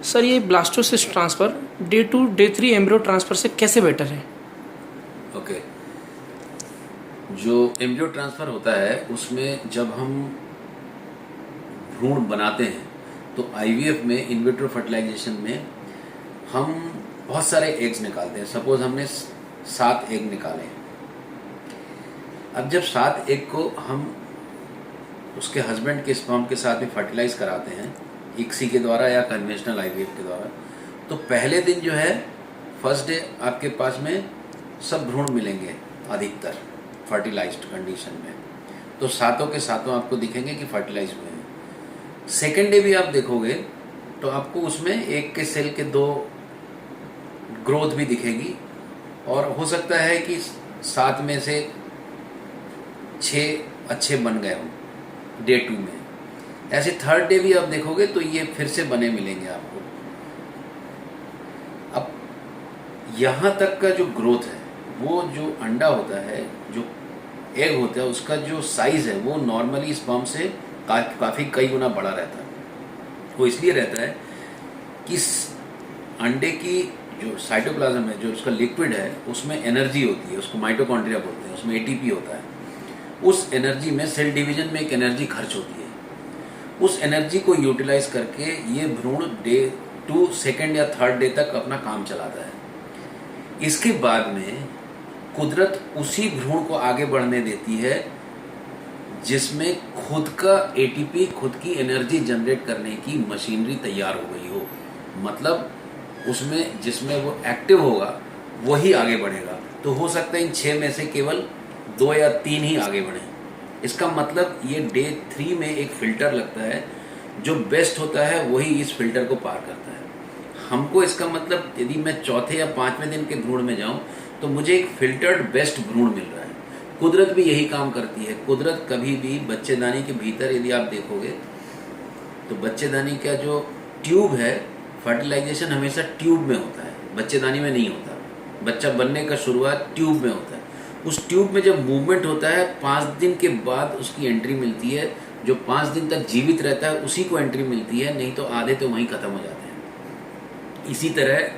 Sir ये blastocyst transfer day 2 day 3 embryo transfer से कैसे बेटर है? ओके। जो एम्ब्रियो ट्रांसफ़र होता है उसमें जब हम भ्रूण बनाते हैं तो आईवीएफ में, इन विट्रो फर्टिलाइजेशन में, हम बहुत सारे एग्स निकालते हैं। सपोज हमने 7 एग निकाले। अब जब 7 एग को हम उसके हस्बैंड के स्पर्म के साथ में फर्टिलाइज कराते हैं, इक्सी के द्वारा या कन्वेंशनल आईवीएफ के द्वारा, तो पहले दिन जो है, फर्स्ट डे आपके पास में सब भ्रूण मिलेंगे अधिकतर फर्टिलाइज्ड कंडीशन में, तो सातों के सातों आपको दिखेंगे कि फर्टिलाइज हुए हैं। सेकेंड डे भी आप देखोगे तो आपको उसमें एक के सेल के 2 ग्रोथ भी दिखेगी, और हो सकता है कि 7 में से 6 अच्छे बन गए हों डे 2 में। ऐसे थर्ड डे भी आप देखोगे तो ये फिर से बने मिलेंगे आपको। अब यहाँ तक का जो ग्रोथ है, वो जो अंडा होता है, जो एग होता है, उसका जो साइज है वो नॉर्मली स्पर्म से काफ़ी कई गुना बड़ा रहता है। वो इसलिए रहता है कि अंडे की जो साइटोप्लाज्म है, जो उसका लिक्विड है, उसमें एनर्जी होती है, उसको माइटोकॉन्ड्रिया बोलते हैं, उसमें एटीपी होता है। उस एनर्जी में सेल डिवीजन में एक एनर्जी खर्च होती है। उस एनर्जी को यूटिलाइज करके ये भ्रूण डे 2 सेकेंड या थर्ड डे तक अपना काम चलाता है। इसके बाद में कुदरत उसी भ्रूण को आगे बढ़ने देती है जिसमें खुद का एटीपी, खुद की एनर्जी जनरेट करने की मशीनरी तैयार हो गई हो। मतलब उसमें जिसमें वो एक्टिव होगा वही आगे बढ़ेगा। तो हो सकता है इन 6 में से केवल 2 या 3 ही आगे बढ़े। इसका मतलब ये डे 3 में एक फिल्टर लगता है, जो बेस्ट होता है वही इस फिल्टर को पार करता है। हमको इसका मतलब, यदि मैं चौथे या 5वें दिन के भ्रूण में जाऊं तो मुझे एक फिल्टर्ड बेस्ट भ्रूण मिल रहा है। कुदरत भी यही काम करती है। कुदरत कभी भी बच्चेदानी के भीतर, यदि आप देखोगे तो बच्चेदानी का जो ट्यूब है, फर्टिलाइजेशन हमेशा ट्यूब में होता है, बच्चेदानी में नहीं होता। बच्चा बनने का शुरुआत ट्यूब में होता है। उस ट्यूब में जब मूवमेंट होता है, 5 दिन के बाद उसकी एंट्री मिलती है। जो 5 दिन तक जीवित रहता है उसी को एंट्री मिलती है, नहीं तो आधे तो वहीं ख़त्म हो जाते हैं। इसी तरह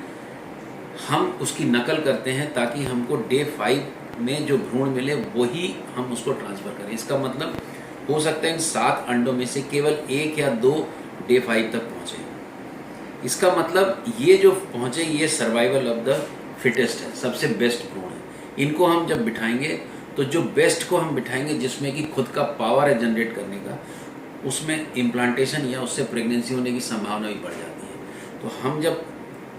हम उसकी नकल करते हैं ताकि हमको डे 5 में जो भ्रूण मिले वही हम उसको ट्रांसफ़र करें। इसका मतलब हो सकता है इन 7 अंडों में से केवल 1 या 2 डे 5 तक पहुँचे। इसका मतलब ये जो पहुँचे, ये सर्वाइवल ऑफ द फिटेस्ट है, सबसे बेस्ट भ्रूण है। इनको हम जब बिठाएंगे तो जो बेस्ट को हम बिठाएंगे, जिसमें कि खुद का पावर है जनरेट करने का, उसमें इम्प्लांटेशन या उससे प्रेगनेंसी होने की संभावना भी बढ़ जाती है। तो हम जब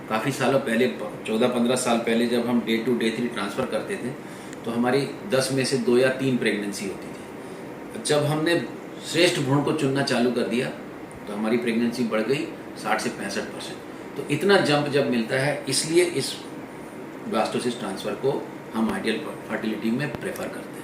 काफ़ी सालों पहले, 14-15 साल पहले, जब हम डे 2 डे 3 ट्रांसफ़र करते थे तो हमारी 10 में से 2 या 3 प्रेगनेंसी होती थी। जब हमने श्रेष्ठ भ्रूण को चुनना चालू कर दिया तो हमारी प्रेगनेंसी बढ़ गई 60 से 65%। तो इतना जंप जब मिलता है, इसलिए इस ब्लास्टोसिस्ट ट्रांसफ़र को हम आइडियल फर्टिलिटी में प्रेफर करते हैं।